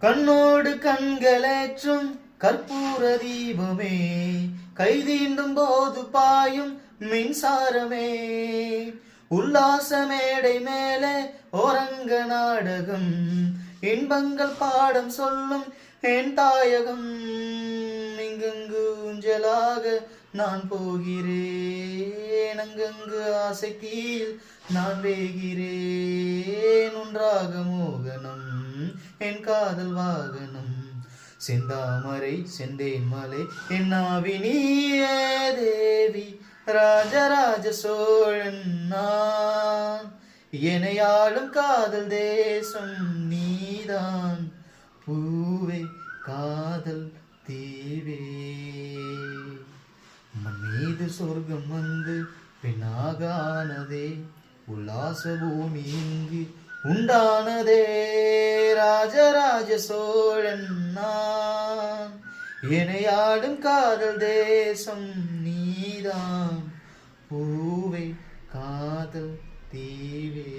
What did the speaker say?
கண்ணோடு கண்களேற்றும் கற்பூர தீபமே, கைதீண்டும் போது பாயும் மின்சாரமே, உல்லாச மேடை மேலே ஓரங்க நாடகம், இன்பங்கள் பாடம் சொல்லும் என் தாயகம். இங்கங்கு ஊஞ்சலாக நான் போகிறேன், அங்கங்கு ஆசை தீயில் நான் வேகிறேன். ஒன்றாக மோகனம் என் காதல் வாகனம், செந்தாமரை செந்தேன் மலை என் ஆவினியே தேவி. ராஜராஜ சோழன் நான், எனையாளும் காதல் தேசம் நீதான். பூவே காதல் தீவே, மண் மீது சொர்க்கம் வந்து பெண்ணாக ஆனதே, உல்லாச பூமி இங்கு உண்டானதே. ராஜராஜ சோழன் நான், எனையாடும் காதல் தேசம் நீதான். பூவே காதல் தீவே.